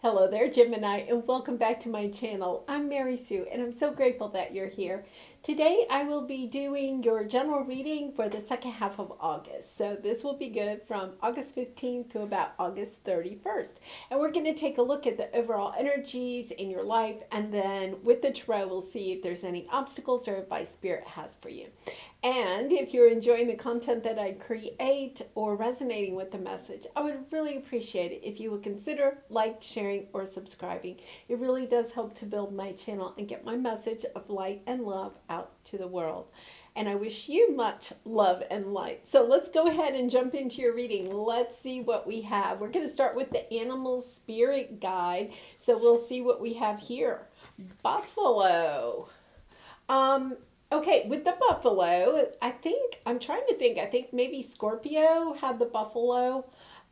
Hello there, Gemini, and welcome back to my channel. I'm Mary Sue, and I'm so grateful that you're here. Today, I will be doing your general reading for the second half of August. So this will be good from August 15th to about August 31st. And we're going to take a look at the overall energies in your life, and then with the tarot, we'll see if there's any obstacles or advice Spirit has for you. And if you're enjoying the content that I create or resonating with the message, I would really appreciate it if you would consider sharing, or subscribing. It really does help to build my channel and get my message of light and love out to the world. And I wish you much love and light. So let's go ahead and jump into your reading. Let's see what we have. We're going to start with the Animal Spirit Guide. So we'll see what we have here. Buffalo. Okay, with the buffalo, I think maybe Scorpio had the buffalo.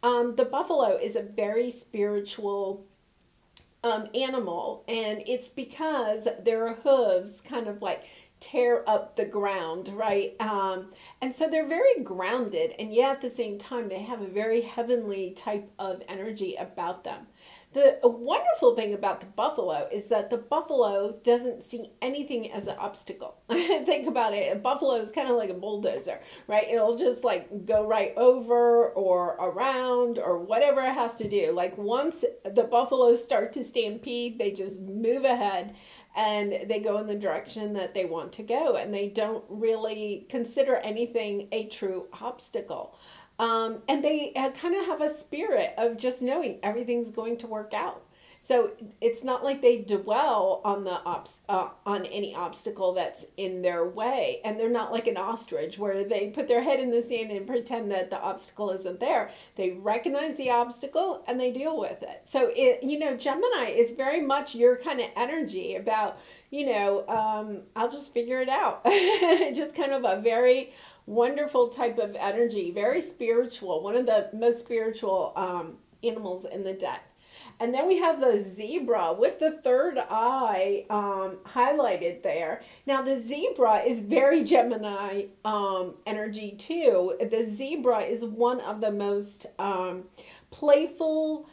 The buffalo is a very spiritual animal, and it's because their hooves kind of like tear up the ground, right? And so they're very grounded, and yet at the same time, they have a very heavenly type of energy about them. The wonderful thing about the buffalo is that the buffalo doesn't see anything as an obstacle. Think about it. A buffalo is kind of like a bulldozer, right? It'll just like go right over or around or whatever it has to do. Like once the buffaloes start to stampede, they just move ahead and they go in the direction that they want to go. And they don't really consider anything a true obstacle. And they kind of have a spirit of just knowing everything's going to work out. So it's not like they dwell on the on any obstacle that's in their way. And they're not like an ostrich where they put their head in the sand and pretend that the obstacle isn't there. They recognize the obstacle and they deal with it. So Gemini, it's very much your kind of energy about, I'll just figure it out. Just kind of a very wonderful type of energy, very spiritual, one of the most spiritual animals in the deck. And then we have the zebra with the third eye highlighted there. Now the zebra is very Gemini energy too. The zebra is one of the most playful,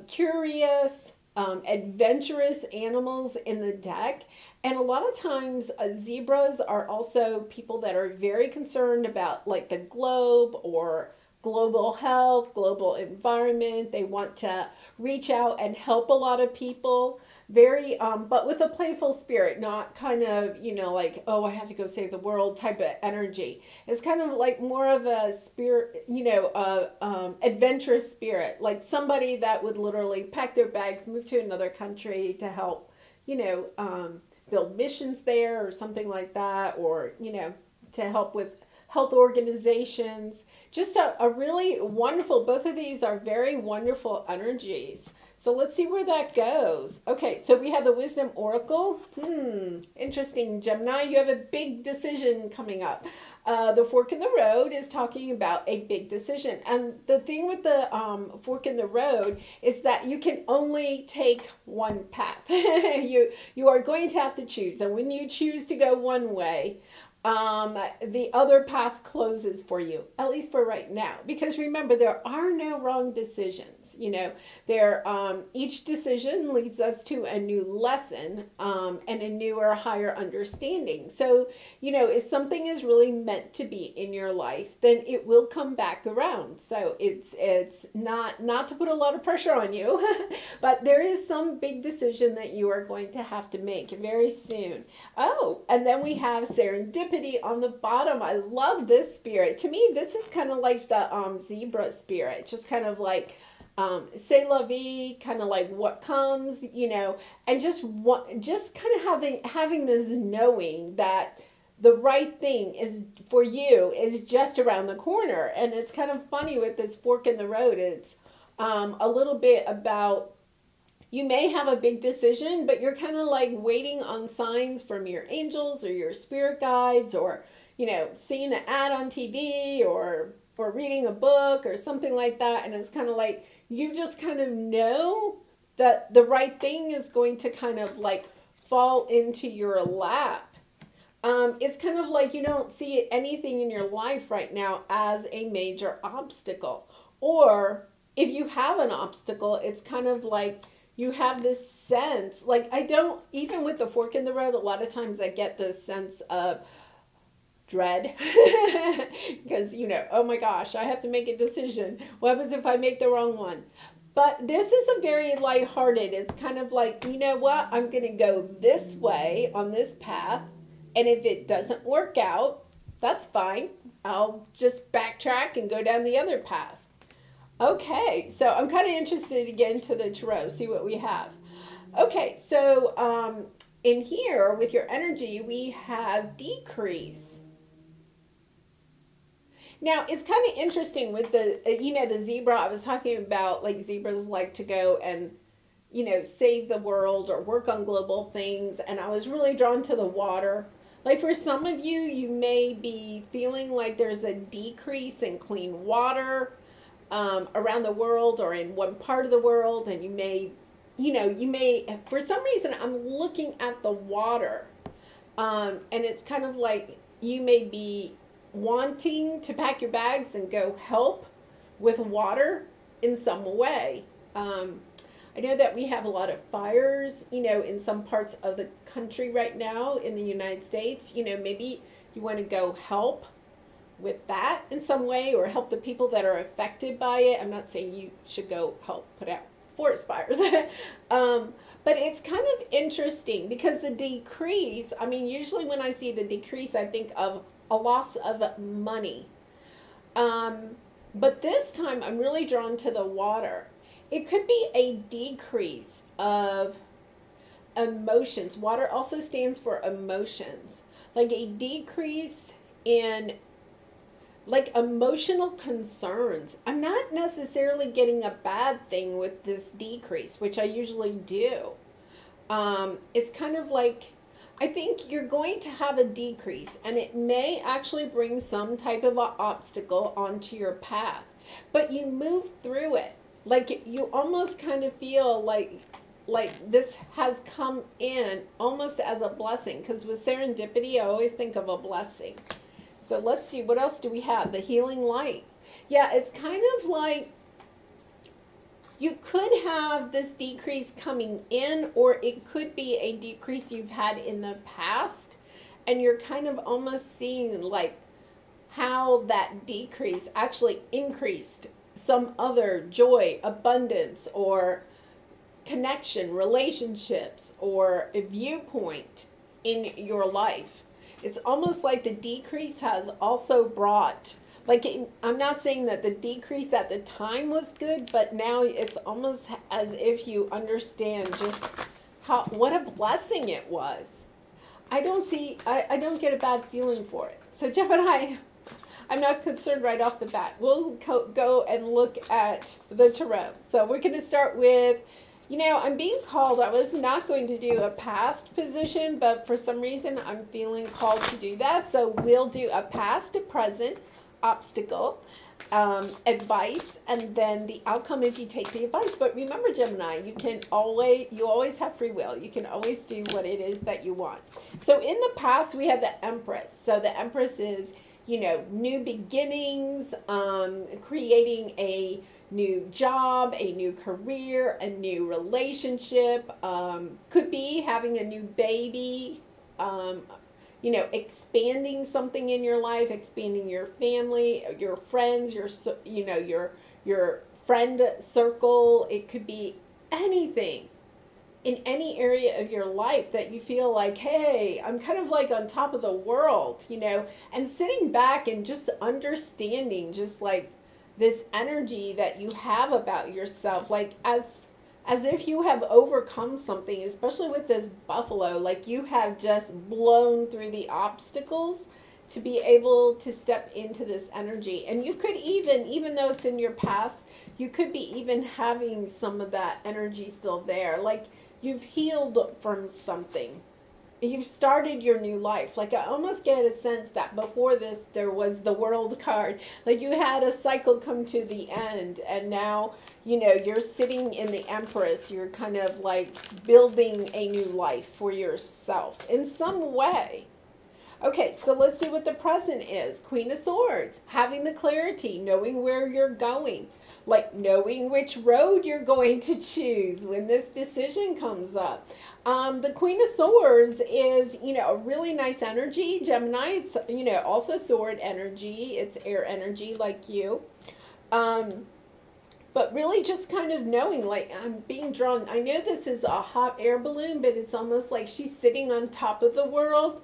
curious, adventurous animals in the deck. And a lot of times zebras are also people that are very concerned about like the globe or global health, global environment. They want to reach out and help a lot of people. Very, but with a playful spirit, not kind of, like, oh, I have to go save the world type of energy. It's kind of like more of a spirit, adventurous spirit, like somebody that would literally pack their bags, move to another country to help, build missions there or something like that, or, to help with health organizations. Just a really wonderful, both of these are very wonderful energies. So let's see where that goes. Okay, so we have the Wisdom Oracle. Interesting, Gemini. You have a big decision coming up. The fork in the road is talking about a big decision. And the thing with the fork in the road is that you can only take one path. You are going to have to choose. And when you choose to go one way, the other path closes for you, at least for right now. Because remember, there are no wrong decisions. Each decision leads us to a new lesson and a newer, higher understanding. So, if something is really meant to be in your life, then it will come back around. So it's not to put a lot of pressure on you, but there is some big decision that you are going to have to make very soon. Oh, and then we have serendipity on the bottom. I love this spirit. To me, this is kind of like the zebra spirit, just kind of like c'est la vie, kind of like what comes, and just kind of having this knowing that the right thing is for you is just around the corner. And it's kind of funny with this fork in the road. It's a little bit about, you may have a big decision, but you're kind of like waiting on signs from your angels or your spirit guides, or, seeing an ad on TV or reading a book or something like that. And it's kind of like, you just kind of know that the right thing is going to kind of like fall into your lap. It's kind of like you don't see anything in your life right now as a major obstacle. Or if you have an obstacle, it's kind of like you have this sense, like I don't, even with the fork in the road, a lot of times I get this sense of dread because, you know, oh my gosh, I have to make a decision. What happens if I make the wrong one? But this is a very lighthearted. It's kind of like, you know what? I'm going to go this way on this path. And if it doesn't work out, that's fine. I'll just backtrack and go down the other path. Okay, so I'm kind of interested to get into the tarot, see what we have. Okay, so in here with your energy, we have decrease. Now, it's kind of interesting with the, you know, the zebra. I was talking about, like, zebras like to go and, you know, save the world or work on global things. And I was really drawn to the water. Like, for some of you, you may be feeling like there's a decrease in clean water around the world or in one part of the world. And you may, you know, you may, for some reason, I'm looking at the water. And it's kind of like you may be wanting to pack your bags and go help with water in some way. I know that we have a lot of fires, you know, in some parts of the country right now in the United States. You know, maybe you want to go help with that in some way or help the people that are affected by it. I'm not saying you should go help put out forest fires. But it's kind of interesting because the decrease, I mean, usually when I see the decrease, I think of a loss of money. But this time I'm really drawn to the water. It could be a decrease of emotions. Water also stands for emotions. Like a decrease in like emotional concerns. I'm not necessarily getting a bad thing with this decrease, which I usually do. It's kind of like, I think you're going to have a decrease and it may actually bring some type of an obstacle onto your path, but you move through it. Like you almost kind of feel like this has come in almost as a blessing, because with serendipity, I always think of a blessing. So let's see, what else do we have? The healing light. Yeah, it's kind of like you could have this decrease coming in, or it could be a decrease you've had in the past, and you're kind of almost seeing like how that decrease actually increased some other joy, abundance, or connection, relationships, or a viewpoint in your life. It's almost like the decrease has also brought, like, I'm not saying that the decrease at the time was good, but now it's almost as if you understand just what a blessing it was. I don't get a bad feeling for it. So Gemini, I'm not concerned right off the bat. We'll go and look at the tarot. So we're going to start with, you know, I'm being called. I was not going to do a past position, but for some reason I'm feeling called to do that. So we'll do a past, a present, obstacle, advice, and then the outcome if you take the advice. But remember, Gemini, you always have free will. You can always do what it is that you want. So in the past, we have the Empress. So the Empress is, you know, new beginnings, creating a new job, a new career, a new relationship, could be having a new baby, you know, expanding something in your life, expanding your family, your friends, your friend circle. It could be anything in any area of your life that you feel like, hey, I'm kind of like on top of the world, you know, and sitting back and just understanding just like this energy that you have about yourself, like as if you have overcome something, especially with this buffalo, like you have just blown through the obstacles to be able to step into this energy. And you could even though it's in your past, you could be even having some of that energy still there. Like you've healed from something. You've started your new life. Like I almost get a sense that before this, there was the World card. Like you had a cycle come to the end, and now, you know, you're sitting in the Empress. You're kind of like building a new life for yourself in some way. Okay, so let's see what the present is. Queen of Swords, having the clarity, knowing where you're going. like knowing which road you're going to choose when this decision comes up. The Queen of Swords is, a really nice energy. Gemini, it's, also sword energy. It's air energy like you. But really just kind of knowing, like, I'm being drawn. I know this is a hot air balloon, but it's almost like she's sitting on top of the world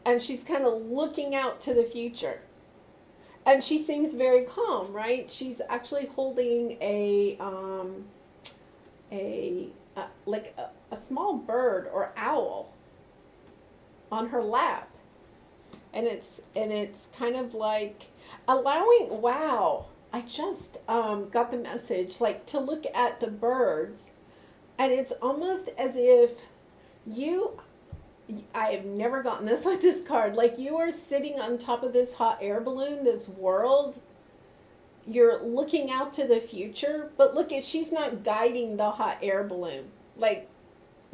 and she's kind of looking out to the future. And she seems very calm, right? She's actually holding a small bird or owl on her lap. And it's kind of like allowing, wow, I just got the message, like, to look at the birds, and it's almost as if I have never gotten this with this card, like you are sitting on top of this hot air balloon, this world, you're looking out to the future, but look at, she's not guiding the hot air balloon, like,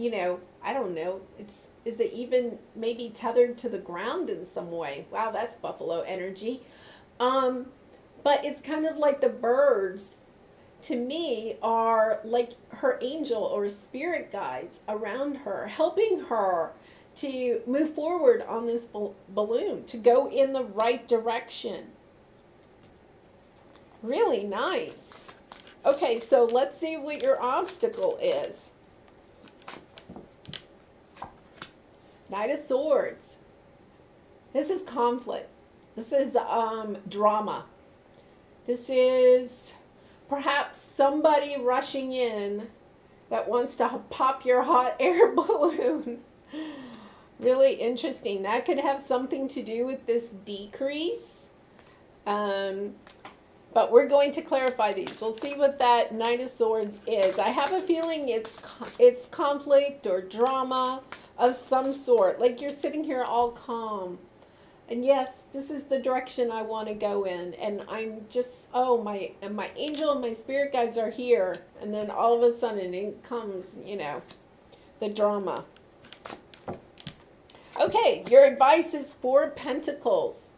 I don't know, is it even maybe tethered to the ground in some way? Wow, that's Buffalo energy. But it's kind of like the birds, to me, are like her angel or spirit guides around her, helping her to move forward on this balloon, to go in the right direction. Really nice. Okay, so let's see what your obstacle is. Knight of Swords. This is conflict. This is drama. This is perhaps somebody rushing in that wants to pop your hot air balloon. Really interesting. That could have something to do with this decrease. But we're going to clarify these. We'll see what that Knight of Swords is. I have a feeling it's conflict or drama of some sort. Like you're sitting here all calm. And yes, this is the direction I want to go in. And I'm just, my angel and my spirit guides are here. And then all of a sudden it comes, the drama. Okay, your advice is Four of Pentacles.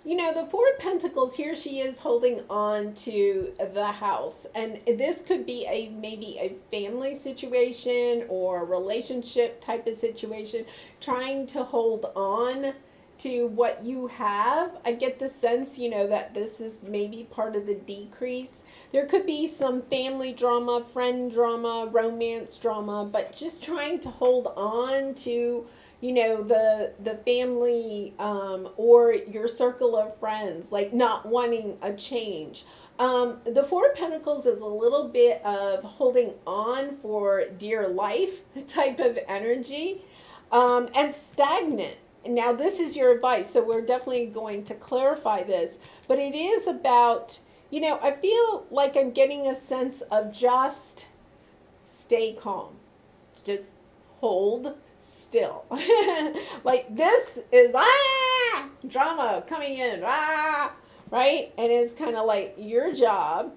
The Four of Pentacles, here she is holding on to the house. And this could be maybe a family situation or relationship type of situation, trying to hold on to what you have. I get the sense, that this is maybe part of the decrease. There could be some family drama, friend drama, romance drama, but just trying to hold on to, the family or your circle of friends, like not wanting a change. The Four of Pentacles is a little bit of holding on for dear life type of energy, and stagnant. Now, this is your advice, so we're definitely going to clarify this. But it is about, I feel like I'm getting a sense of just stay calm. Just hold still. Like this is, drama coming in, right? And it's kind of like your job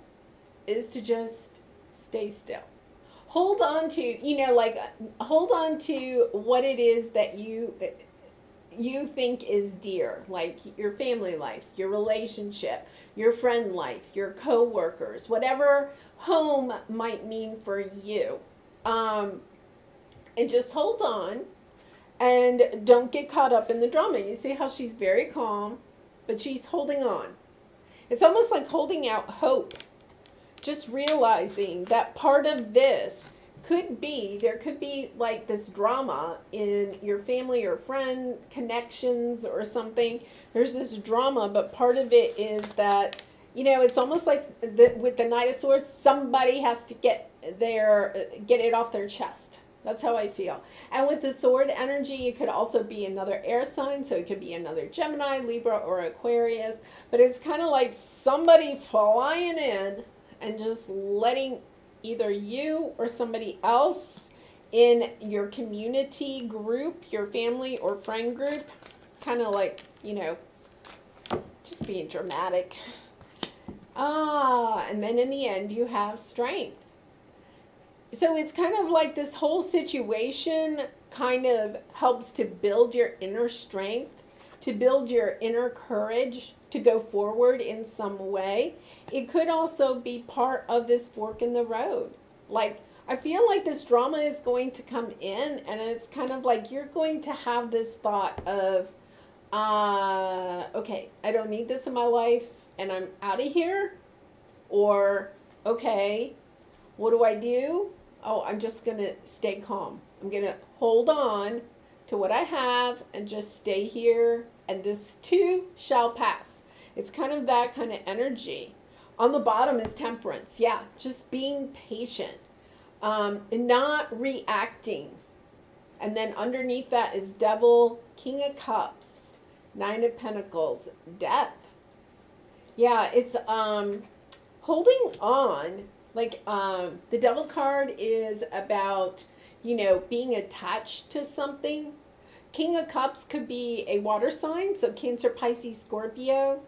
is to just stay still. Hold on to, hold on to what it is that you think is dear, like your family life, your relationship, your friend life, your co-workers, whatever home might mean for you. And just hold on and don't get caught up in the drama. You see how she's very calm, but she's holding on. It's almost like holding out hope. Just realizing that part of this there could be like this drama in your family or friend connections or something. There's this drama, but part of it is that, it's almost like with the Knight of Swords, somebody has to get it off their chest. That's how I feel. And with the sword energy, it could also be another air sign. So it could be another Gemini, Libra, or Aquarius. But it's kind of like somebody flying in and just letting either you or somebody else in your community group, your family or friend group, kind of like, just being dramatic. And then in the end, you have strength. So it's kind of like this whole situation kind of helps to build your inner strength. to build your inner courage to go forward in some way. It could also be part of this fork in the road. Like, I feel like this drama is going to come in, and it's kind of like you're going to have this thought of, okay, I don't need this in my life, and I'm out of here. Or, okay, what do I do? Oh, I'm just going to stay calm. I'm going to hold on to what I have and just stay here, and this too shall pass. It's kind of that kind of energy. On the bottom is Temperance. Yeah, just being patient, and not reacting. And then underneath that is Devil, King of Cups, Nine of Pentacles, Death. Yeah, it's holding on. Like, the Devil card is about, you know, being attached to something. King of Cups could be a water sign, so Cancer, Pisces, Scorpio.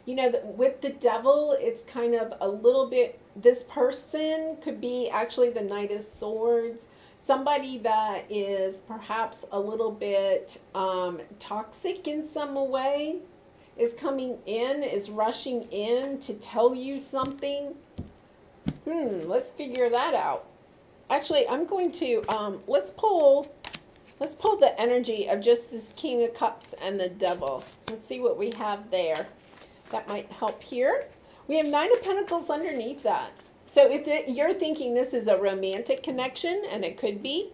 You know, with the Devil, it's kind of a little bit, this person could be actually the Knight of Swords. Somebody that is perhaps a little bit toxic in some way is coming in, is rushing in to tell you something. Let's figure that out. Actually, I'm going to, let's pull the energy of just this King of Cups and the Devil. Let's see what we have there. That might help here. We have Nine of Pentacles underneath that. So if you're thinking this is a romantic connection, and it could be,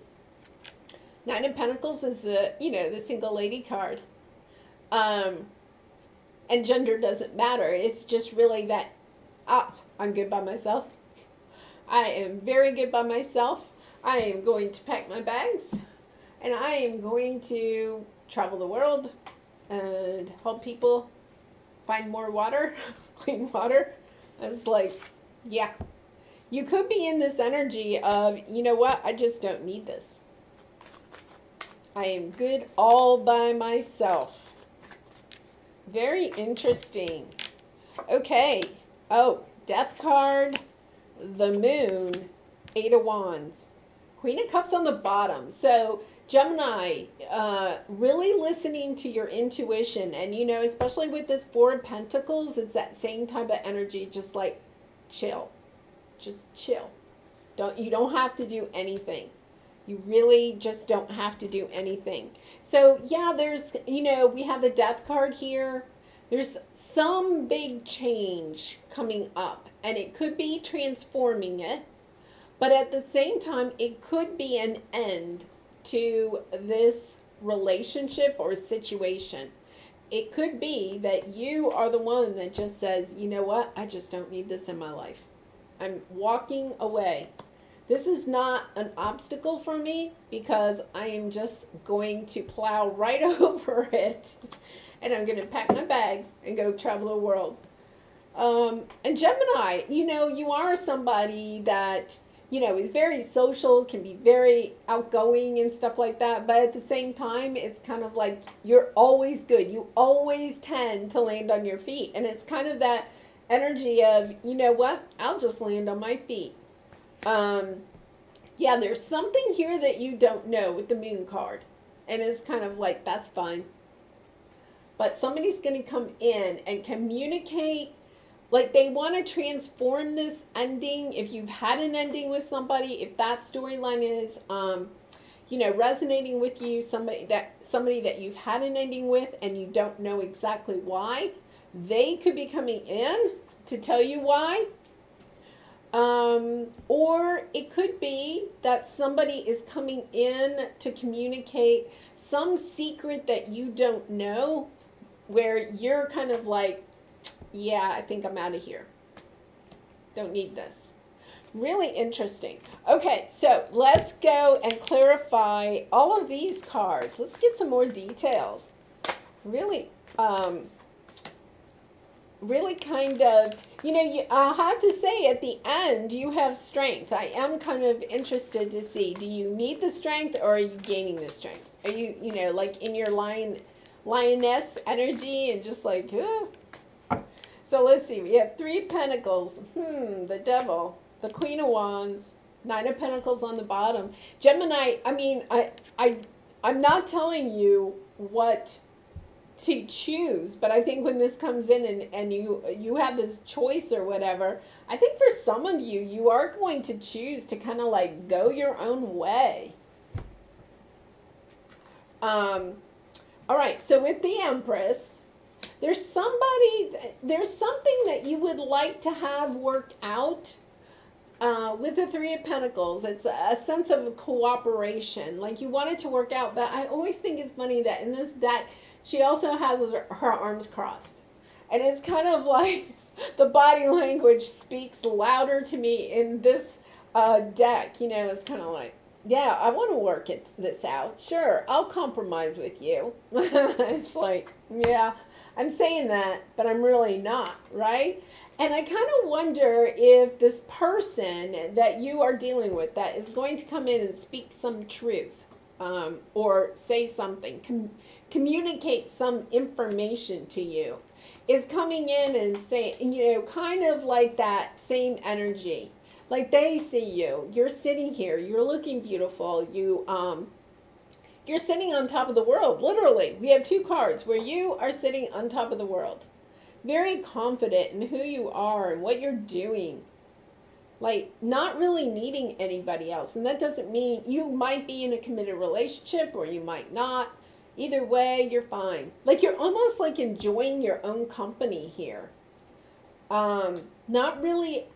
Nine of Pentacles is the, you know, the single lady card. And gender doesn't matter. It's just really that, I'm good by myself. I am very good by myself. I am going to pack my bags, and I am going to travel the world and help people find more water, clean water. I was like, yeah. You could be in this energy of, you know what, I just don't need this. I am good all by myself. Very interesting. Okay. Oh, Death card, the Moon, Eight of Wands, Queen of Cups on the bottom. So Gemini, really listening to your intuition. And, you know, especially with this Four of Pentacles, it's that same type of energy, just like chill. Just chill. You don't have to do anything. You really just don't have to do anything. So, yeah, there's, you know, we have the Death card here. There's some big change coming up, and it could be transforming it, but at the same time, it could be an end to this relationship or situation. It could be that you are the one that just says, you know what, I just don't need this in my life. I'm walking away. This is not an obstacle for me, because I am just going to plow right over it, and I'm going to pack my bags and go travel the world. And Gemini, you know, you are somebody that, you know, is very social, can be very outgoing and stuff like that. But at the same time, it's kind of like you're always good. You always tend to land on your feet. And it's kind of that energy of, you know what, I'll just land on my feet. Yeah, there's something here that you don't know with the Moon card. And it's kind of like, that's fine. But somebody's going to come in and communicate. Like, they want to transform this ending. If you've had an ending with somebody, if that storyline is, you know, resonating with you, somebody that you've had an ending with and you don't know exactly why, they could be coming in to tell you why. Or it could be that somebody is coming in to communicate some secret that you don't know, where you're kind of like, yeah, I think I'm out of here. Don't need this. Really interesting. Okay, so let's go and clarify all of these cards. Let's get some more details. Really, really kind of, you know, I'll have to say at the end, you have strength. I am kind of interested to see, do you need the strength, or are you gaining the strength? Are you, you know, like in your lioness energy and just like, ugh. So let's see, we have Three of Pentacles, the Devil, the Queen of Wands, Nine of Pentacles on the bottom. Gemini, I mean, I'm not telling you what to choose. But I think when this comes in and you have this choice or whatever, I think for some of you, you are going to choose to kind of like go your own way. All right, so with the Empress, there's something that you would like to have worked out. With the Three of Pentacles, it's a sense of cooperation. Like you want it to work out, but I always think it's funny that in this deck, she also has her arms crossed. And it's kind of like the body language speaks louder to me in this deck. You know, it's kind of like, yeah, I want to work this out. Sure, I'll compromise with you. It's like, yeah, I'm saying that, but I'm really not, right? And I kind of wonder if this person that you are dealing with that is going to come in and speak some truth, or say something, communicate some information to you, is coming in and saying, you know, kind of like that same energy. Like they see you, you're sitting here, you're looking beautiful, you're sitting on top of the world, literally. We have two cards where you are sitting on top of the world. Very confident in who you are and what you're doing. Like, not really needing anybody else. And that doesn't mean you might be in a committed relationship or you might not. Either way, you're fine. Like, you're almost like enjoying your own company here. Not really,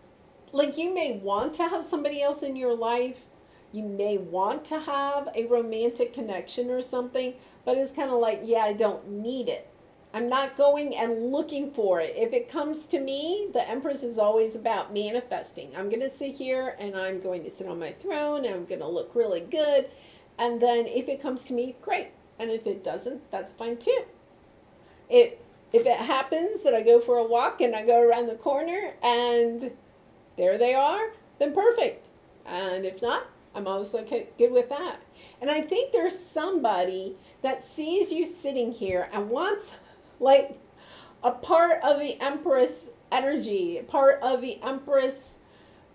like you may want to have somebody else in your life. You may want to have a romantic connection or something. But it's kind of like, yeah, I don't need it. I'm not going and looking for it. If it comes to me, the Empress is always about manifesting. I'm going to sit here and I'm going to sit on my throne and I'm going to look really good. And then if it comes to me, great. And if it doesn't, that's fine too. If it happens that I go for a walk and I go around the corner and there they are, then perfect. And if not, I'm also good with that. And I think there's somebody that sees you sitting here and wants like a part of the Empress energy, a part of the Empress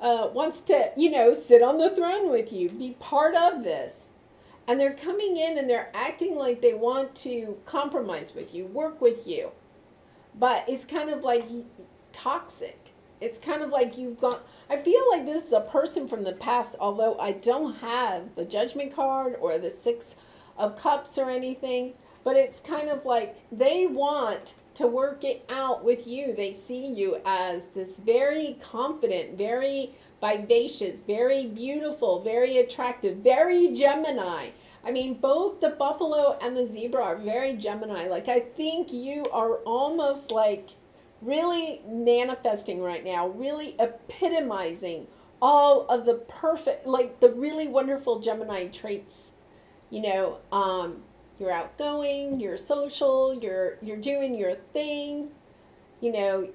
wants to, you know, sit on the throne with you, be part of this. And they're coming in and they're acting like they want to compromise with you, work with you. But it's kind of like toxic. It's kind of like you've got, I feel like this is a person from the past, although I don't have the Judgment card or the Six of Cups or anything. But it's kind of like they want to work it out with you. They see you as this very confident, very vivacious, very beautiful, very attractive, very Gemini. I mean, both the buffalo and the zebra are very Gemini. Like, I think you are almost like really manifesting right now, really epitomizing all of the perfect, like the really wonderful Gemini traits. You know, you're outgoing, you're social, you're doing your thing, you know,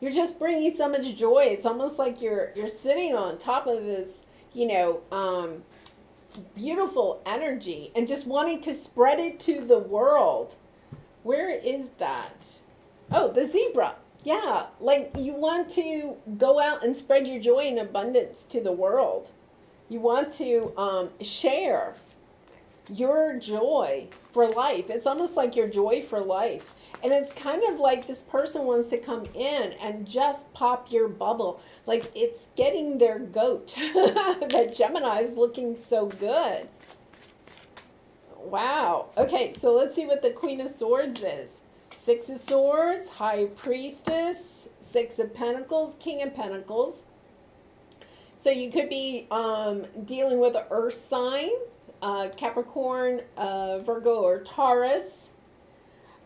you're just bringing so much joy. It's almost like you're sitting on top of this, you know, beautiful energy and just wanting to spread it to the world. Where is that? Oh, the zebra. Yeah, like you want to go out and spread your joy and abundance to the world. You want to share your joy for life. It's almost like your joy for life. And it's kind of like this person wants to come in and just pop your bubble. Like it's getting their goat. That Gemini is looking so good. Wow. Okay, so let's see what the Queen of Swords is. Six of Swords, High Priestess, Six of Pentacles, King of Pentacles. So you could be dealing with an earth sign. Capricorn, Virgo, or Taurus.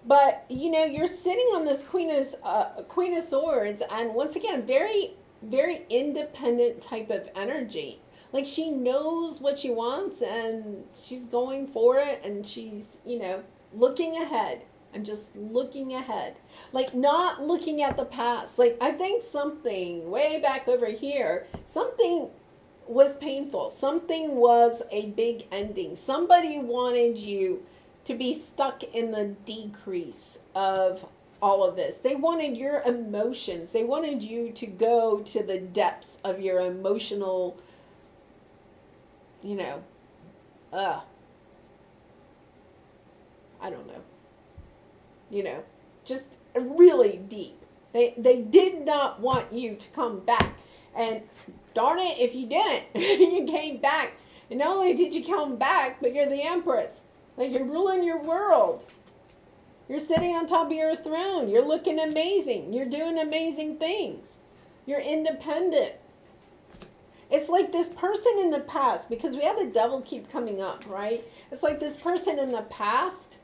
But, you know, you're sitting on this Queen of Swords, and once again, very, very independent type of energy. Like, she knows what she wants, and she's going for it, and she's, you know, looking ahead. I'm just looking ahead. Like, not looking at the past. Like, I think something way back over here, something was painful. Something was a big ending. Somebody wanted you to be stuck in the decrease of all of this. They wanted your emotions. They wanted you to go to the depths of your emotional, you know, I don't know. you know, just really deep. They did not want you to come back. And darn it, if you didn't, you came back. And not only did you come back, but you're the Empress. Like, you're ruling your world. You're sitting on top of your throne. You're looking amazing. You're doing amazing things. You're independent. It's like this person in the past, because we have the devil keep coming up, right? It's like this person in the past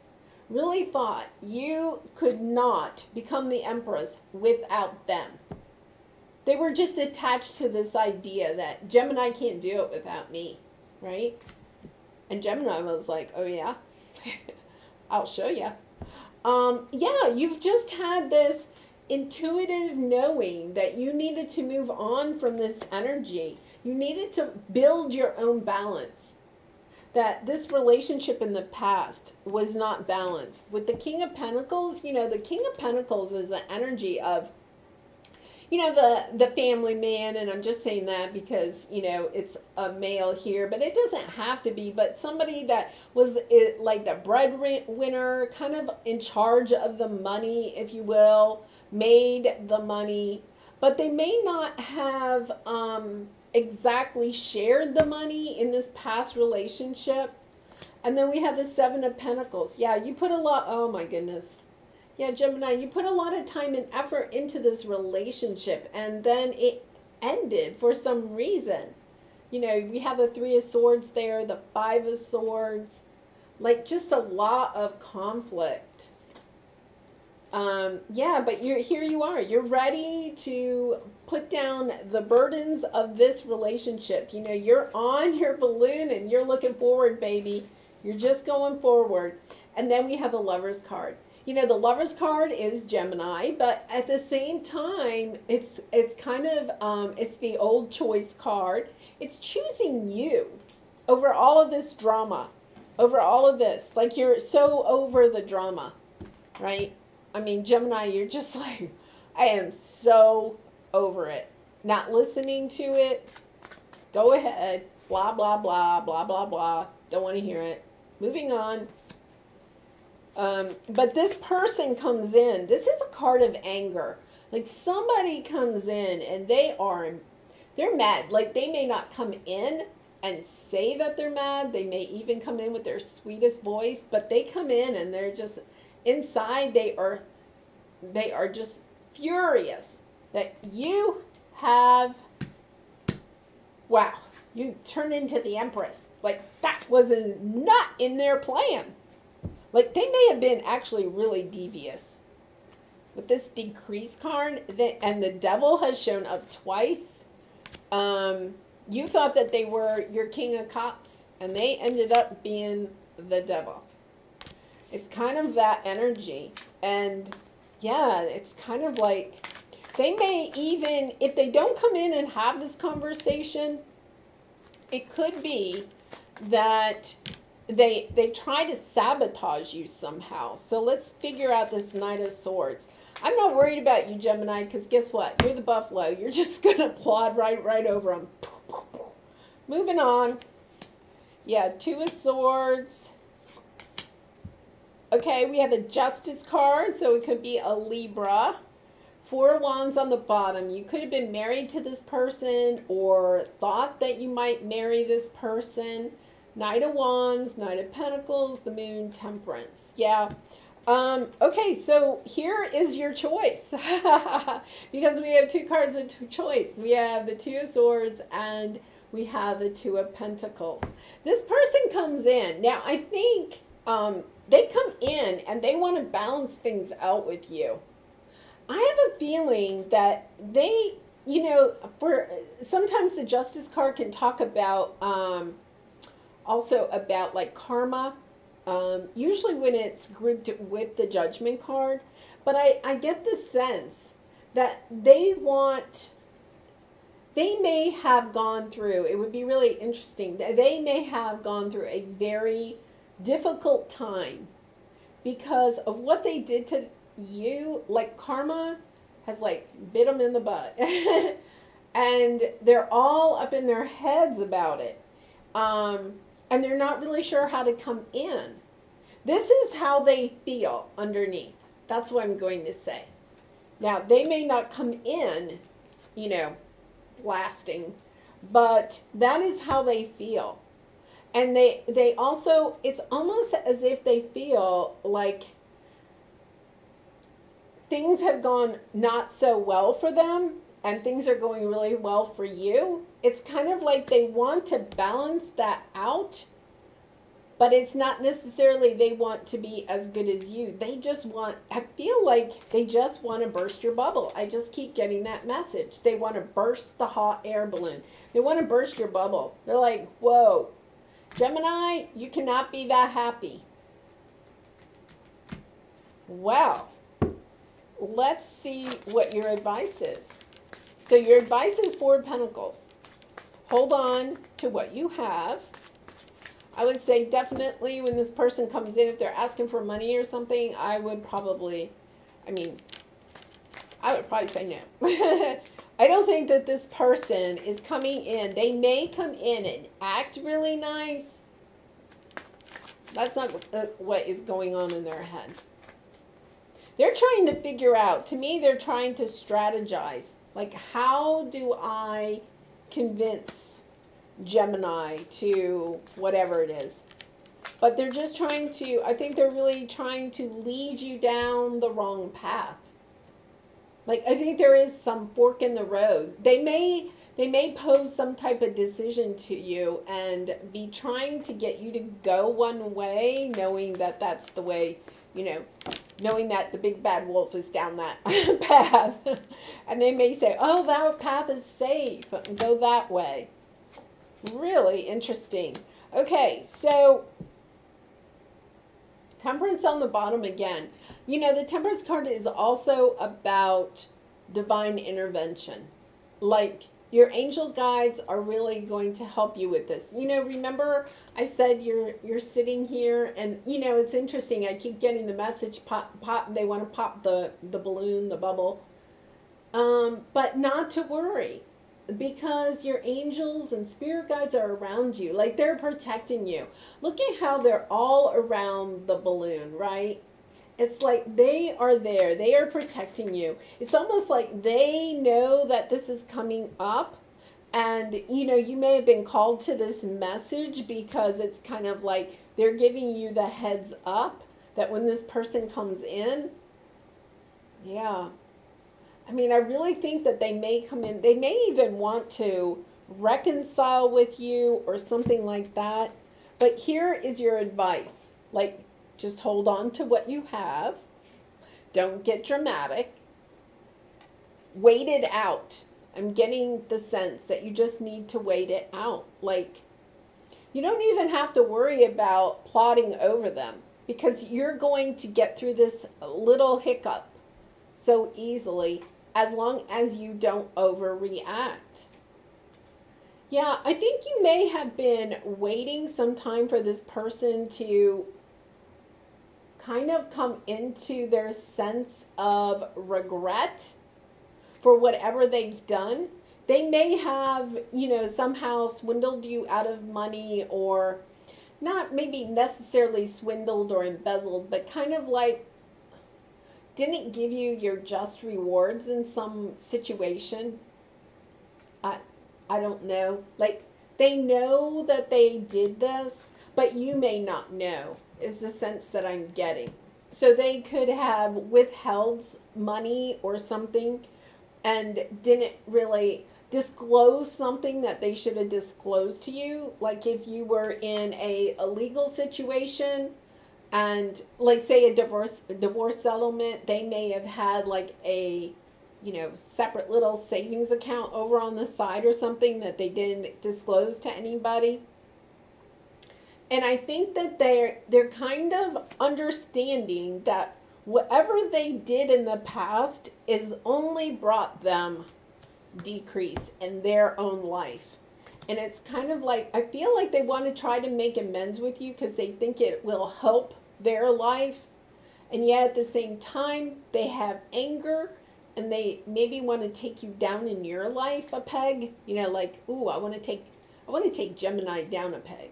really thought you could not become the Empress without them. They were just attached to this idea that Gemini can't do it without me, right? And Gemini was like, oh yeah, I'll show you. Yeah, you've just had this intuitive knowing that you needed to move on from this energy. You needed to build your own balance. That this relationship in the past was not balanced. With the King of Pentacles, you know, the King of Pentacles is the energy of, you know, the family man, and I'm just saying that because, you know, it's a male here, but it doesn't have to be, but somebody that was like the breadwinner, kind of in charge of the money, if you will, made the money, but they may not have exactly shared the money in this past relationship. And then we have the Seven of Pentacles. Yeah, you put a lot, oh my goodness. Yeah, Gemini, you put a lot of time and effort into this relationship, and then it ended for some reason. You know, we have the Three of Swords there, the Five of Swords, like just a lot of conflict. Yeah, but here you are. You're ready to put down the burdens of this relationship. You know, you're on your balloon and you're looking forward, baby. You're just going forward. And then we have the Lover's card. You know, the Lover's card is Gemini, but at the same time, it's kind of, it's the old choice card. It's choosing you over all of this drama, over all of this. Like, you're so over the drama, right? I mean, Gemini, you're just like, I am so over it. Not listening to it. Go ahead. Blah, blah, blah, blah, blah, blah. Don't want to hear it. Moving on. But this person comes in. This is a card of anger. Like, somebody comes in and they're mad. Like, they may not come in and say that they're mad. They may even come in with their sweetest voice, but they come in and they're just, inside they are just furious that you have, wow, you turn into the Empress. Like, that was not in their plan. Like, they may have been actually really devious. With this decrease card, and the devil has shown up twice. You thought that they were your King of Cups, and they ended up being the devil. It's kind of that energy. And yeah, it's kind of like, they may even, if they don't come in and have this conversation, it could be that they try to sabotage you somehow. So let's figure out this Knight of Swords. I'm not worried about you, Gemini, because guess what? You're the buffalo. You're just going to plod right over them. Moving on. Yeah, Two of Swords. Okay, we have the Justice card, so it could be a Libra. Four of Wands on the bottom. You could have been married to this person or thought that you might marry this person. Knight of Wands, Knight of Pentacles, the Moon, Temperance. Yeah. Okay, so here is your choice. Because we have two cards of choice. We have the Two of Swords and we have the Two of Pentacles. This person comes in. Now, I think they come in and they want to balance things out with you. I have a feeling that they, you know, sometimes the Justice card can talk about, also about like karma, usually when it's grouped with the Judgment card. But I get the sense that they may have gone through, it would be really interesting, they may have gone through a very difficult time because of what they did to you. Like, karma has like bit them in the butt. And they're all up in their heads about it. And they're not really sure how to come in. This is how they feel underneath. That's what I'm going to say. Now, they may not come in, blasting, but that is how they feel. And they also, it's almost as if they feel like things have gone not so well for them and things are going really well for you. It's kind of like they want to balance that out, but it's not necessarily they want to be as good as you. They just want, I feel like they just want to burst your bubble. I just keep getting that message. They want to burst the hot air balloon. They want to burst your bubble. They're like, whoa, Gemini, you cannot be that happy. Well, let's see what your advice is. So your advice is 4 of Pentacles. Hold on to what you have. I would say definitely when this person comes in, if they're asking for money or something, I would probably say no. I don't think that this person is coming in. They may come in and act really nice. That's not what is going on in their head. They're trying to figure out, to me, they're trying to strategize. Like, how do I convince Gemini to whatever it is? But they're just trying to, I think they're really trying to lead you down the wrong path. Like, I think there is some fork in the road. They may pose some type of decision to you and be trying to get you to go one way, knowing that that's the way, knowing that the big bad wolf is down that path. And they may say, oh, that path is safe. Go that way. Really interesting. Okay, so Temperance on the bottom again. The Temperance card is also about divine intervention. Like, your angel guides are really going to help you with this. Remember I said you're sitting here and, it's interesting. I keep getting the message, pop, they want to pop the balloon, the bubble. But not to worry, because your angels and spirit guides are around you. Like, they're protecting you. Look at how they're all around the balloon, right? It's like they are there. They are protecting you. It's almost like they know that this is coming up. And, you may have been called to this message because it's kind of like they're giving you the heads up that when this person comes in, yeah. I mean, I really think that they may come in. They may even want to reconcile with you or something like that. But here is your advice. Like, just hold on to what you have. Don't get dramatic. Wait it out. I'm getting the sense that you just need to wait it out. Like, you don't even have to worry about plotting over them, because you're going to get through this little hiccup so easily as long as you don't overreact. Yeah, I think you may have been waiting some time for this person to kind of come into their sense of regret for whatever they've done. They may have, somehow swindled you out of money, or not maybe necessarily swindled or embezzled, but kind of like didn't give you your just rewards in some situation. I don't know. Like, they know that they did this, but you may not know, is the sense that I'm getting. So they could have withheld money or something and didn't really disclose something that they should have disclosed to you. Like, if you were in a legal situation and, like, say a divorce settlement, they may have had like a separate little savings account over on the side or something that they didn't disclose to anybody. And I think that they're kind of understanding that whatever they did in the past is only brought them decrease in their own life. And it's kind of like, I feel like they want to try to make amends with you because they think it will help their life. And yet at the same time, they have anger, and they maybe want to take you down in your life a peg. Like, ooh, I want to take Gemini down a peg.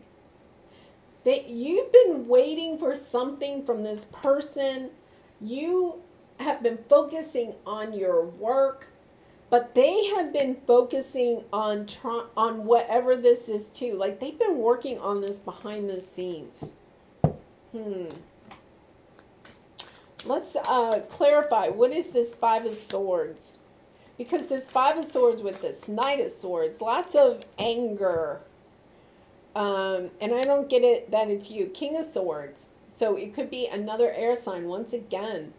You've been waiting for something from this person You have been focusing on your work, but they have been focusing on whatever this is too. Like they've been working on this behind the scenes. Let's clarify. What is this Five of Swords? Because this Five of Swords with this Knight of Swords, lots of anger. And I don't get it that it's you. King of Swords. So it could be another air sign once again.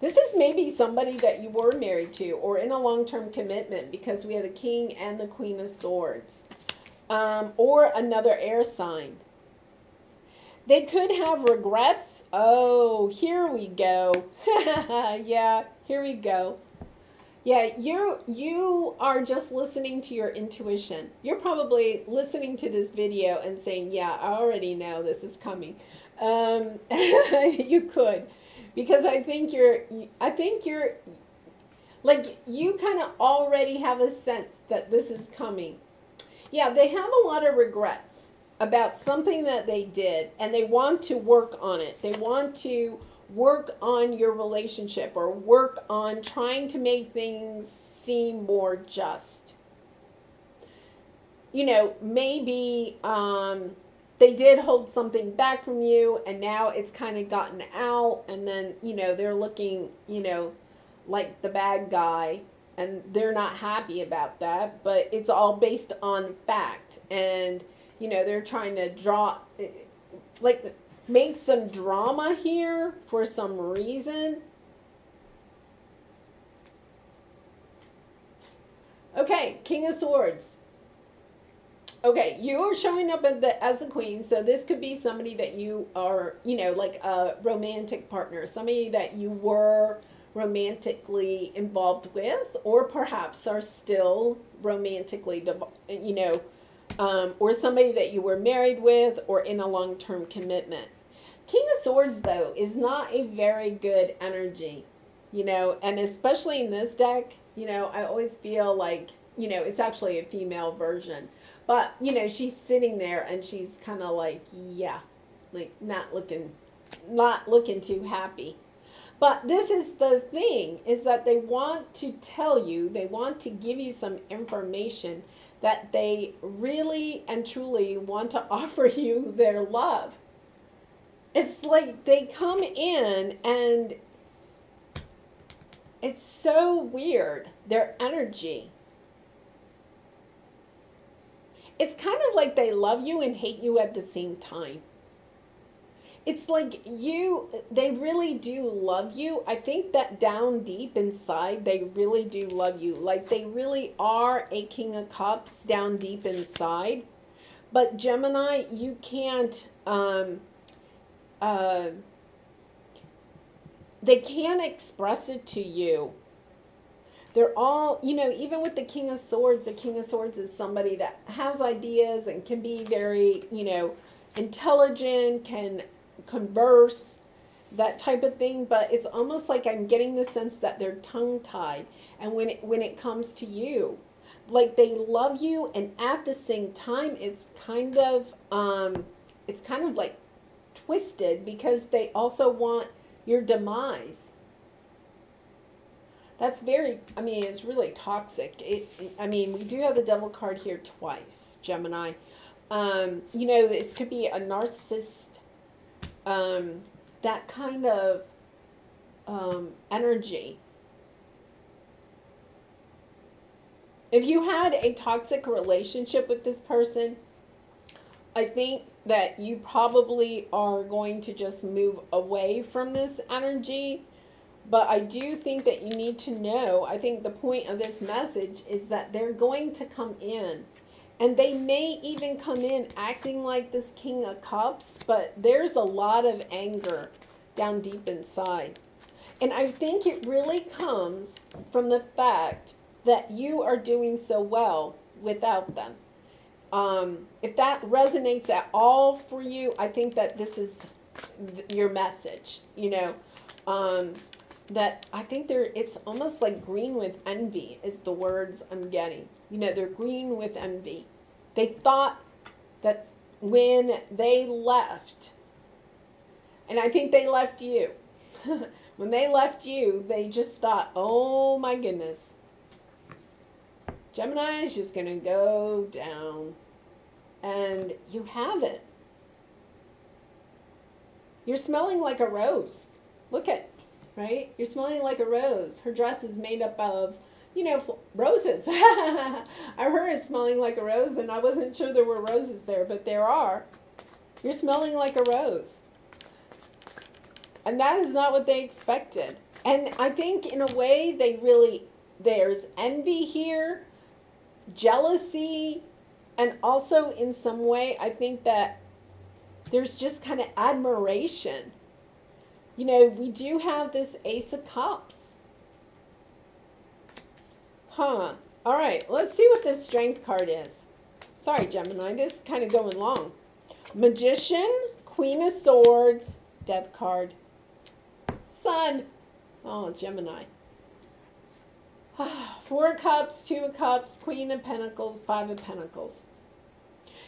This is maybe somebody that you were married to or in a long-term commitment, because we have the King and the Queen of Swords. Or another air sign. They could have regrets. Oh, here we go. Yeah, here we go. Yeah, you are just listening to your intuition. You're probably listening to this video and saying, yeah, I already know this is coming. You could. Because I think you're like, you kind of already have a sense that this is coming. Yeah, they have a lot of regrets about something that they did, and they want to work on it. They want to work on your relationship or work on trying to make things seem more just. You know, maybe they did hold something back from you, and now it's kind of gotten out, and then, you know, they're looking, you know, like the bad guy, and they're not happy about that, but it's all based on fact. And you know, they're trying to make some drama here for some reason. Okay, King of Swords. Okay, you are showing up as a queen, so this could be somebody that you are, you know, like a romantic partner, somebody that you were romantically involved with, or perhaps are still romantically, you know, or somebody that you were married with or in a long-term commitment. King of Swords, though, is not a very good energy, you know, and especially in this deck, you know, I always feel like, you know, it's actually a female version. But, you know, she's sitting there and she's kind of like, yeah, like not looking too happy. But this is the thing, is that they want to tell you, they want to give you some information that they really and truly want to offer you their love. It's like they come in and it's so weird, their energy. It's kind of like they love you and hate you at the same time. It's like they really do love you. I think that down deep inside, they really do love you. Like they really are a King of Cups down deep inside. But Gemini, you can't, they can't express it to you. They're all, you know, even with the King of Swords is somebody that has ideas and can be very, you know, intelligent, can converse, that type of thing. But it's almost like I'm getting the sense that they're tongue-tied. And when it comes to you, like they love you, and at the same time, it's kind of like twisted, because they also want your demise. That's very, I mean, it's really toxic. I mean, we do have the Devil card here twice, Gemini. You know, this could be a narcissist, that kind of energy. If you had a toxic relationship with this person, I think that you probably are going to just move away from this energy. But I do think that you need to know, I think the point of this message is that they're going to come in. And they may even come in acting like this King of Cups, but there's a lot of anger down deep inside. And I think it really comes from the fact that you are doing so well without them. If that resonates at all for you, I think that this is your message, you know. That I think it's almost like green with envy is the words I'm getting. You know, they're green with envy. They thought that when they left, and I think they left you, When they left you, they just thought, oh my goodness, Gemini is just going to go down. And you haven't. You're smelling like a rose. Look at, right? You're smelling like a rose. Her dress is made up of, roses. I heard it smelling like a rose, and I wasn't sure there were roses there, but there are. You're smelling like a rose. And that is not what they expected. And I think in a way there's envy here, jealousy, and also in some way I think that there's just kind of admiration. We do have this Ace of Cups. All right, let's see what this Strength card is. Sorry, Gemini, this is kind of going long. Magician, Queen of Swords, Death card. Sun. Oh, Gemini. 4 of Cups, 2 of Cups, Queen of Pentacles, 5 of Pentacles.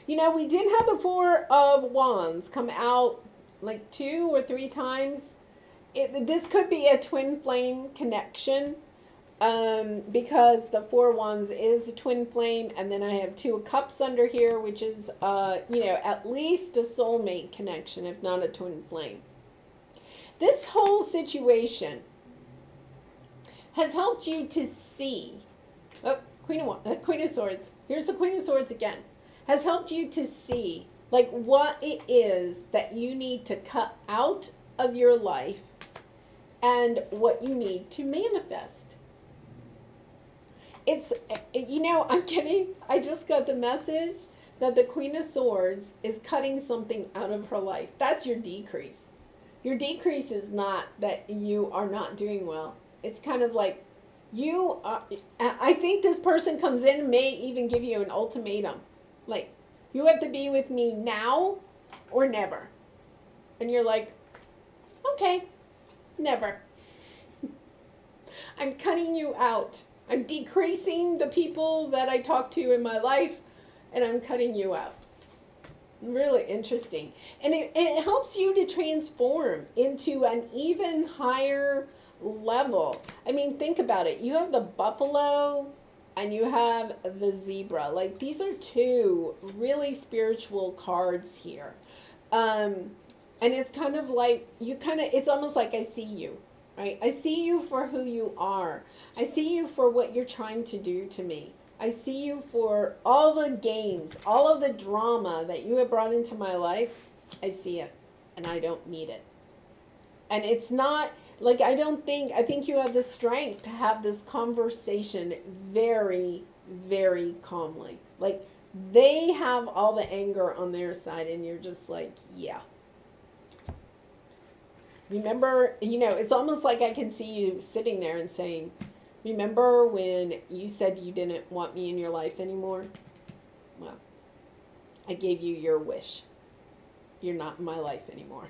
We did have the 4 of Wands come out like 2 or 3 times. This could be a twin flame connection. Because the 4 of Wands is a twin flame, and then I have 2 of Cups under here, which is, at least a soulmate connection, if not a twin flame. This whole situation has helped you to see, Queen of Swords, here's the Queen of Swords again, has helped you to see, like, what it is that you need to cut out of your life and what you need to manifest. I just got the message that the Queen of Swords is cutting something out of her life. That's your decrease. Your decrease is not that you are not doing well. It's kind of like I think this person comes in and may even give you an ultimatum. Like, you have to be with me now or never. And you're like, okay, never. I'm cutting you out. I'm decreasing the people that I talk to in my life, and I'm cutting you out. Really interesting. And it helps you to transform into an even higher level. I mean, think about it. You have the buffalo and you have the zebra. Like, these are 2 really spiritual cards here. And it's kind of like, it's almost like I see you. Right? I see you for who you are. I see you for what you're trying to do to me. I see you for all the games, all of the drama that you have brought into my life. I see it, and I don't need it. And it's not, like, I think you have the strength to have this conversation very, very calmly. Like, they have all the anger on their side, and you're just like, yeah. Remember, it's almost like I can see you sitting there and saying, remember when you said you didn't want me in your life anymore? Well, I gave you your wish. You're not in my life anymore.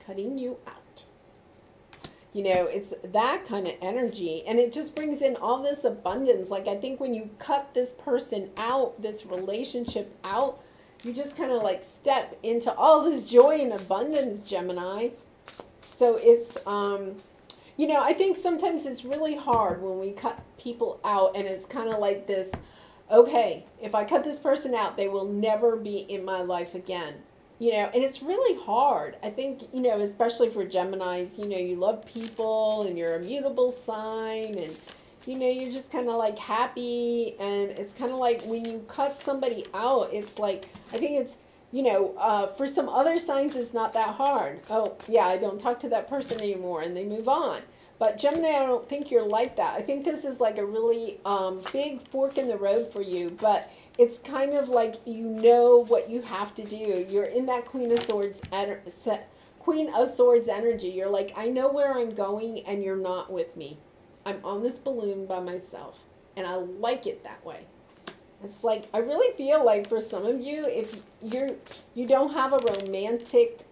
Cutting you out. It's that kind of energy, and it just brings in all this abundance. Like, I think when you cut this person out, this relationship out, you just kind of like step into all this joy and abundance, Gemini. So it's, I think sometimes it's really hard when we cut people out, and it's kind of like this, okay, if I cut this person out, they will never be in my life again. And it's really hard. I think, especially for Geminis, you love people, and you're a mutable sign, and, you're just kind of like happy, and it's kind of like when you cut somebody out, it's like, I think it's, for some other signs, it's not that hard. Oh, yeah, I don't talk to that person anymore, and they move on. But Gemini, I don't think you're like that. I think this is like a really big fork in the road for you, but it's kind of like what you have to do. You're in that Queen of Swords energy. You're like, I know where I'm going, and you're not with me. I'm on this balloon by myself, and I like it that way. It's like, I really feel like for some of you, if you don't have a romantic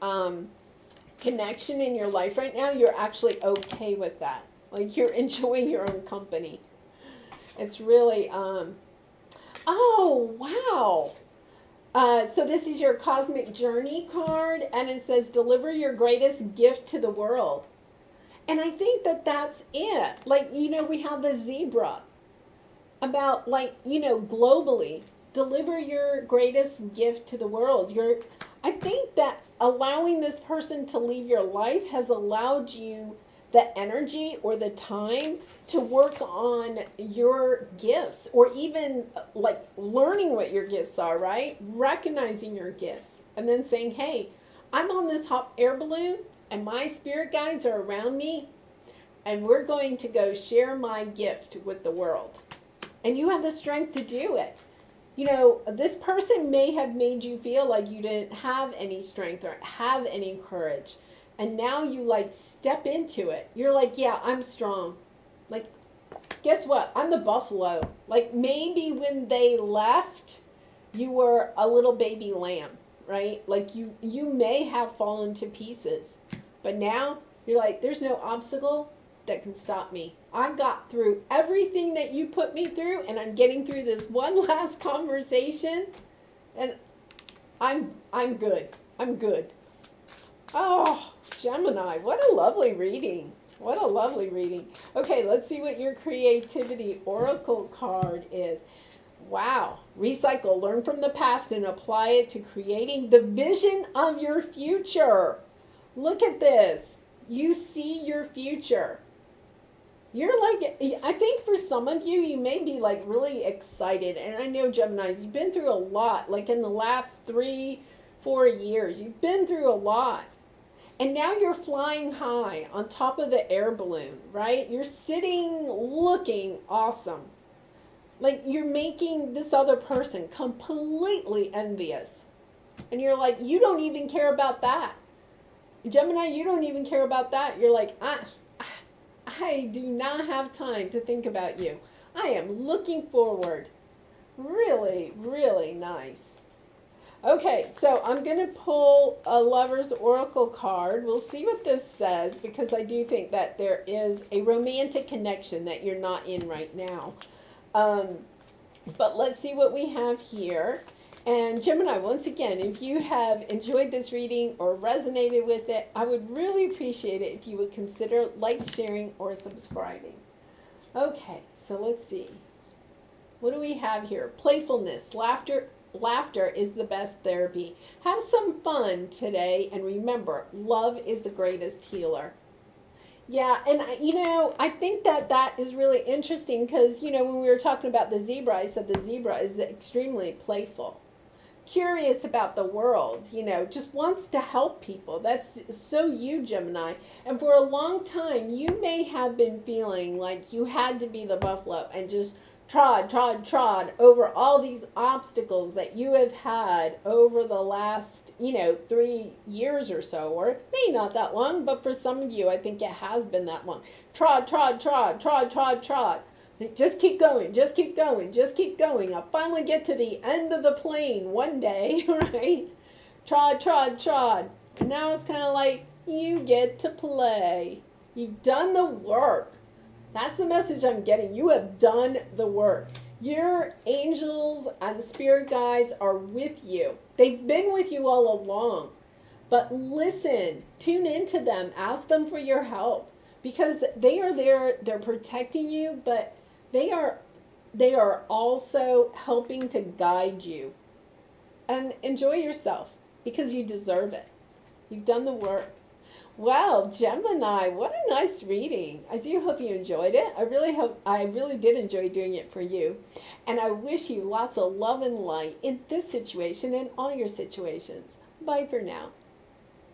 connection in your life right now, you're actually okay with that. Like, you're enjoying your own company. It's really, oh, wow. So this is your Cosmic Journey card, and it says, deliver your greatest gift to the world. And I think that that's it. Like, you know, we have the zebra about, like, you know, globally, deliver your greatest gift to the world. I think that allowing this person to leave your life has allowed you the energy or the time to work on your gifts, or even like learning what your gifts are, right? Recognizing your gifts and then saying, hey, I'm on this hot air balloon and my spirit guides are around me and we're going to go share my gift with the world. And you have the strength to do it. You know, this person may have made you feel like you didn't have any strength or have any courage. And now you like step into it. You're like, yeah, I'm strong. Like, guess what? I'm the buffalo. Like, maybe when they left, you were a little baby lamb, right? Like, you may have fallen to pieces. But now you're like, there's no obstacle that can stop me. I got through everything that you put me through, and I'm getting through this one last conversation, and I'm good. I'm good. Oh, Gemini, what a lovely reading. What a lovely reading. Okay, let's see what your creativity oracle card is. Wow. Recycle, learn from the past and apply it to creating the vision of your future. Look at this. You see your future. You're like, I think for some of you, you may be like really excited. And I know, Geminis, you've been through a lot. Like in the last 3-4 years, you've been through a lot. And now you're flying high on top of the air balloon, right? You're sitting looking awesome. Like you're making this other person completely envious. And you're like, you don't even care about that. Gemini, you don't even care about that. You're like, I do not have time to think about you. I am looking forward. Really, really nice. Okay, so I'm going to pull a Lover's Oracle card. We'll see what this says, because I do think that there is a romantic connection that you're not in right now. But let's see what we have here. And Gemini, once again, if you have enjoyed this reading or resonated with it, I would really appreciate it if you would consider like, sharing, or subscribing. Okay, so let's see. What do we have here? Playfulness, laughter. Laughter is the best therapy. Have some fun today, and remember, love is the greatest healer. Yeah, and you know, I think that that is really interesting because, you know, when we were talking about the zebra, I said the zebra is extremely playful, curious about the world, you know, just wants to help people. That's so you, Gemini. And for a long time, you may have been feeling like you had to be the buffalo and just trod over all these obstacles that you have had over the last, you know, 3 years or so, or maybe not that long, but for some of you, I think it has been that long. Trod. Just keep going, just keep going, just keep going. I'll finally get to the end of the plane one day, right? Trod. And now it's kind of like, you get to play. You've done the work. That's the message I'm getting. You have done the work. Your angels and spirit guides are with you. They've been with you all along. But listen, tune into them, ask them for your help, because they are there, they're protecting you, but they are also helping to guide you. And enjoy yourself, because you deserve it. You've done the work. Well, Gemini, what a nice reading. I do hope you enjoyed it. I really did enjoy doing it for you. And I wish you lots of love and light in this situation and all your situations. Bye for now.